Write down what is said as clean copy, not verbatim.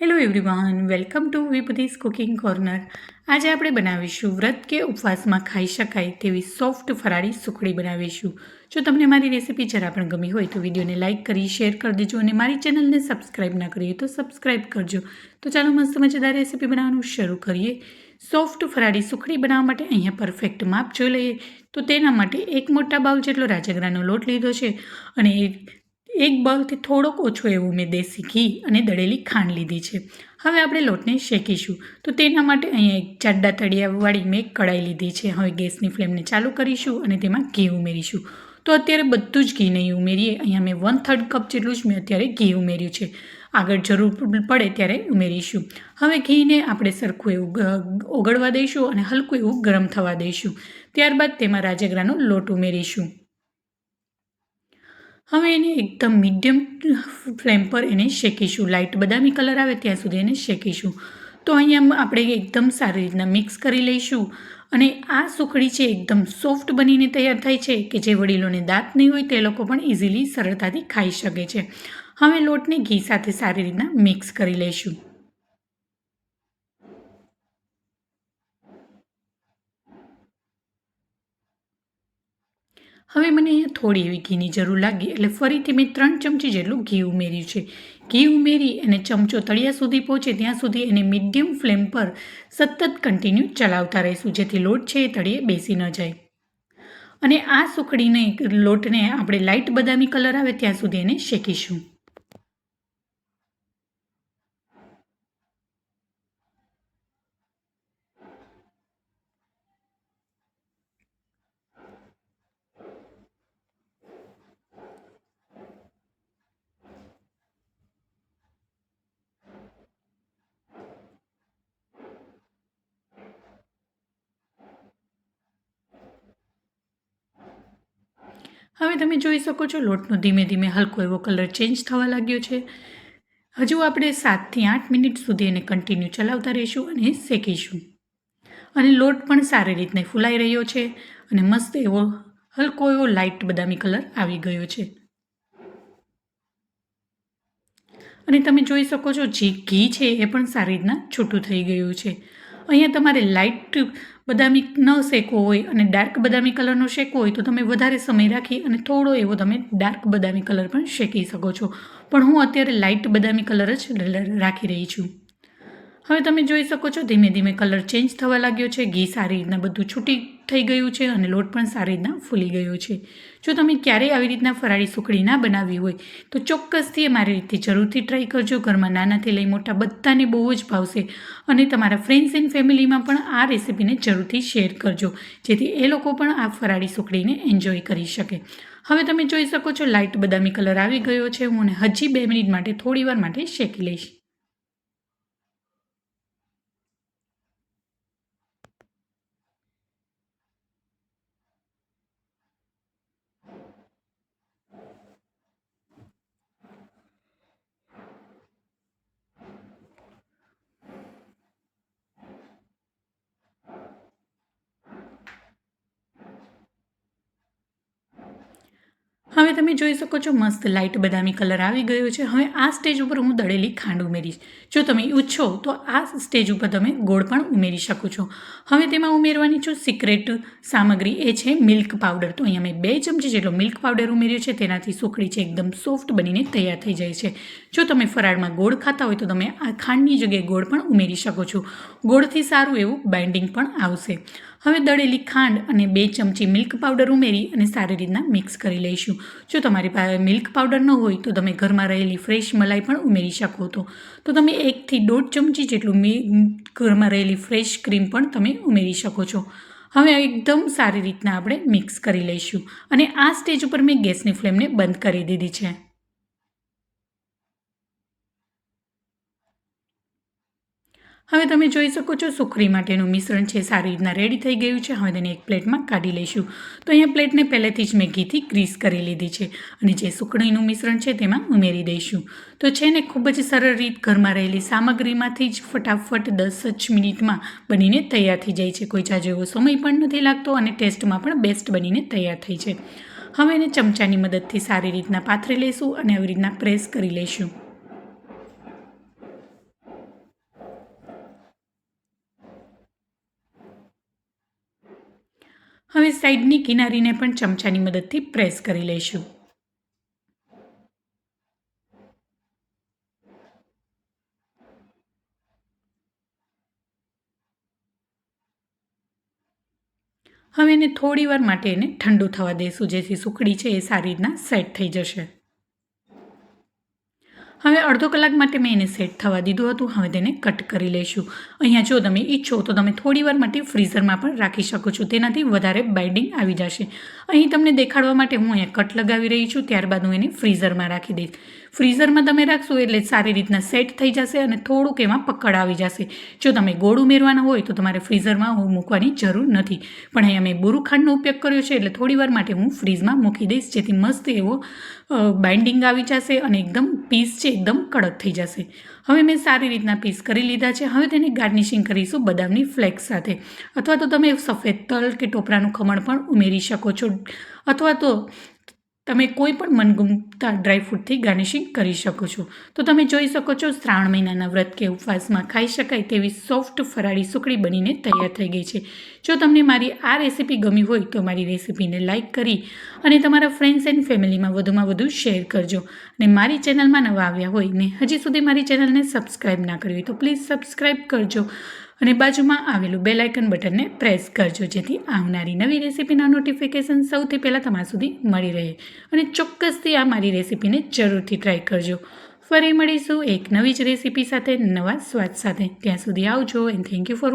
Hello everyone, welcome to વિભૂતિસ cooking corner. આજે આપણે બનાવીશું વ્રત કે ઉપવાસમાં ખાઈ શકાય તેવી સોફ્ટ ફરાળી સુખડી બનાવીશું. જો તમને મારી રેસીપી જરા પણ ગમી હોય તો વિડીયોને લાઇક કરી શેર કરી દેજો અને મારી ચેનલને સબસ્ક્રાઈબ ના કરીએ તો સબસ્ક્રાઈબ કરજો. તો ચાલો મસ્ત મજેદાર રેસીપી બનાવવાનું શરૂ કરીએ. સોફ્ટ ફરાળી સુખડી બનાવવા માટે અહીંયા પરફેક્ટ માપ જોઈ લઈએ. તો તેના માટે એક મોટા બાઉલ જેટલો રાજગરાનો લોટ લીધો છે અને એક બાઉલથી થોડોક ઓછો એવું મેં દેશી ઘી અને દળેલી ખાંડ લીધી છે. હવે આપણે લોટને શેકીશું. તો તેના માટે અહીંયા એક જાડા તળિયાવાળી મેં કડાઈ લીધી છે. હવે ગેસની ફ્લેમને ચાલુ કરીશું અને તેમાં ઘી ઉમેરીશું. તો અત્યારે બધું જ ઘી નહીં ઉમેરીએ. અહીંયા મેં 1/3 કપ જેટલું જ મેં અત્યારે ઘી ઉમેર્યું છે. આગળ જરૂર પડે ત્યારે ઉમેરીશું. હવે ઘીને આપણે સરખું એવું ઓગળવા દઈશું અને હલકું એવું ગરમ થવા દઈશું. ત્યારબાદ તેમાં રાજગરાનો લોટ ઉમેરીશું. હવે એને એકદમ મીડિયમ ફ્લેમ પર એને શેકીશું. લાઇટ બદામી કલર આવે ત્યાં સુધી એને શેકીશું. તો અહીંયા આપણે એકદમ સારી રીતના મિક્સ કરી લઈશું. અને આ સુખડી છે એકદમ સોફ્ટ બનીને તૈયાર થાય છે કે જે વડીલોને દાંત નહીં હોય તે લોકો પણ ઇઝીલી સરળતાથી ખાઈ શકે છે. હવે લોટને ઘી સાથે સારી રીતના મિક્સ કરી લઈશું. હવે મને અહીંયા થોડી એવી ઘીની જરૂર લાગી એટલે ફરીથી મેં 3 ચમચી જેટલું ઘી ઉમેર્યું છે. ઘી ઉમેરી અને ચમચો તળિયા સુધી પહોંચે ત્યાં સુધી એને મીડિયમ ફ્લેમ પર સતત કન્ટિન્યુ ચલાવતા રહીશું જેથી લોટ છે એ તળિયે બેસી ન જાય. અને આ સુખડીને લોટને આપણે લાઇટ બદામી કલર આવે ત્યાં સુધી એને શેકીશું. હવે તમે જોઈ શકો છો લોટનો ધીમે ધીમે હલકો એવો કલર ચેન્જ થવા લાગ્યો છે. હજુ આપણે 7થી 8 મિનિટ સુધી એને કન્ટિન્યુ ચલાવતા રહીશું અને શેકીશું. અને લોટ પણ સારી રીતને ફૂલાઈ રહ્યો છે અને મસ્ત એવો હલકો એવો લાઇટ બદામી કલર આવી ગયો છે. અને તમે જોઈ શકો છો જે ઘી છે એ પણ સારી રીતના છૂટું થઈ ગયું છે. અહીંયા તમારે લાઇટ બદામી ન શેકવો હોય અને ડાર્ક બદામી કલરનો શેકવો હોય તો તમે વધારે સમય રાખી અને થોડો એવો તમે ડાર્ક બદામી કલર પણ શેકી શકો છો. પણ હું અત્યારે લાઇટ બદામી કલર જ રાખી રહી છું. હવે તમે જોઈ શકો છો ધીમે ધીમે કલર ચેન્જ થવા લાગ્યો છે. ઘી સારી રીતના બધું છૂટી થઈ ગયું છે અને લોટ પણ સારી રીતના ફૂલી ગયો છે. જો તમે ક્યારેય આવી રીતના ફરાળી સુખડી ના બનાવી હોય તો ચોક્કસથી મારી રીતે જરૂરથી ટ્રાય કરજો. ઘરમાં નાનાથી લઈ મોટા બધાને બહુ જ ભાવશે. અને તમારા ફ્રેન્ડ્સ એન્ડ ફેમિલીમાં પણ આ રેસીપીને જરૂરથી શેર કરજો જેથી એ લોકો પણ આ ફરાળી સુખડીને એન્જોય કરી શકે. હવે તમે જોઈ શકો છો લાઇટ બદામી કલર આવી ગયો છે. હું હજી 2 મિનિટ માટે થોડીવાર માટે શેકી લઈશ. હવે તમે જોઈ શકો છો મસ્ત લાઇટ બદામી કલર આવી ગયો છે. હવે આ સ્ટેજ ઉપર હું દળેલી ખાંડ ઉમેરીશ. જો તમે ઈચ્છો તો આ સ્ટેજ ઉપર તમે ગોળ પણ ઉમેરી શકો છો. હવે તેમાં ઉમેરવાની છું સિક્રેટ સામગ્રી એ છે મિલ્ક પાવડર. તો અહીંયા મેં 2 ચમચી જેટલો મિલ્ક પાવડર ઉમેર્યો છે. તેનાથી સુખડી છે એકદમ સોફ્ટ બનીને તૈયાર થઈ જાય છે. જો તમે ફરાળમાં ગોળ ખાતા હોય તો તમે આ ખાંડની જગ્યાએ ગોળ પણ ઉમેરી શકો છો. ગોળથી સારું એવું બાઇન્ડિંગ પણ આવશે. હવે દળેલી ખાંડ અને 2 ચમચી મિલ્ક પાવડર ઉમેરી અને સારી રીતના મિક્સ કરી લઈશું. જો તમારી પાસે મિલ્ક પાવડર ન હોય તો તમે ઘરમાં રહેલી ફ્રેશ મલાઈ પણ ઉમેરી શકો તો તમે 1 થી 1.5 ચમચી જેટલું ઘરમાં રહેલી ફ્રેશ ક્રીમ પણ તમે ઉમેરી શકો છો. હવે એકદમ સારી રીતના આપણે મિક્સ કરી લઈશું અને આ સ્ટેજ ઉપર મેં ગેસની ફ્લેમને બંધ કરી દીધી છે. હવે તમે જોઈ શકો છો સુખડી માટેનું મિશ્રણ છે સારી રીતના રેડી થઈ ગયું છે. હવે તેને એક પ્લેટમાં કાઢી લઈશું. તો અહીંયા પ્લેટને પહેલેથી જ મેં ઘીથી ગ્રીસ કરી લીધી છે અને જે સુખડીનું મિશ્રણ છે તેમાં ઉમેરી દઈશું. તો છે ને ખૂબ જ સરળ રીત ઘરમાં રહેલી સામગ્રીમાંથી જ ફટાફટ 10 જ મિનિટમાં બનીને તૈયાર થઈ જાય છે. કોઈ જાજો એવો સમય પણ નથી લાગતો અને ટેસ્ટમાં પણ બેસ્ટ બનીને તૈયાર થઈ છે. હવે એને ચમચાની મદદથી સારી રીતના પાથરી લઈશું અને આવી રીતના પ્રેસ કરી લઈશું. હવે સાઈડની કિનારીને પણ ચમચાની મદદથી પ્રેસ કરી લઈશું. હવે એને થોડી વાર માટે એને ઠંડુ થવા દઈશું, જેથી સુખડી છે એ સારી રીતના સેટ થઈ જશે. હવે અડધો કલાક માટે મેં એને સેટ થવા દીધું હતું. હવે તેને કટ કરી લઈશું. અહીંયા જો તમે ઈચ્છો તો તમે થોડી વાર માટે ફ્રીઝરમાં પણ રાખી શકો છો, તેનાથી વધારે બાઇન્ડિંગ આવી જશે. અહીં તમને દેખાડવા માટે હું અહીંયા કટ લગાવી રહી છું, ત્યારબાદ હું એને ફ્રીઝરમાં રાખી દઈશ. ફ્રીઝરમાં તમે રાખશો એટલે સારી રીતના સેટ થઈ જશે અને થોડુંક એમાં પકડ આવી જશે. જો તમે ગોળ ઉમેરવાના હોય તો તમારે ફ્રીઝરમાં મૂકવાની જરૂર નથી, પણ અહીંયા મેં બુરુ ખાંડનો ઉપયોગ કર્યો છે એટલે થોડી વાર માટે હું ફ્રીઝમાં મૂકી દઈશ, જેથી મસ્ત એવો બાઇન્ડિંગ આવી જશે અને એકદમ પીસ છે એકદમ કડક થઈ જશે. હવે મેં સારી રીતના પીસ કરી લીધા છે. હવે તેને ગાર્નિશિંગ કરીશું બદામની ફ્લેક્સ સાથે, અથવા તો તમે સફેદ તલ કે ટોપરાનું ખમણ પણ ઉમેરી શકો છો, અથવા તો તમે કોઈ પણ મનગમતા ડ્રાયફ્રૂટથી ગાર્નિશિંગ કરી શકો છો. તો તમે જોઈ શકો છો શ્રાવણ મહિનાના વ્રત કે ઉપવાસમાં ખાઈ શકાય તેવી સોફ્ટ ફરાળી સુખડી બનીને તૈયાર થઈ ગઈ છે. જો તમને મારી આ રેસીપી ગમી હોય તો મારી રેસીપીને લાઇક કરી અને તમારા ફ્રેન્ડ્સ એન્ડ ફેમિલીમાં વધુમાં વધુ શેર કરજો. અને મારી ચેનલમાં નવા આવ્યા હોય ને હજી સુધી મારી ચેનલને સબસ્ક્રાઈબ ના કરી હોય તો પ્લીઝ સબસ્ક્રાઈબ કરજો અને બાજુમાં આવેલું બેલ આઇકન બટનને પ્રેસ કરજો, જેથી આવનારી નવી રેસીપીના નોટિફિકેશન સૌથી પહેલાં તમારા સુધી મળી રહે. અને ચોક્કસથી આ મારી રેસીપીને જરૂરથી ટ્રાય કરજો. ફરી મળીશું એક નવી જ રેસીપી સાથે, નવા સ્વાદ સાથે. ત્યાં સુધી આવજો એન્ડ થેન્ક યુ ફોર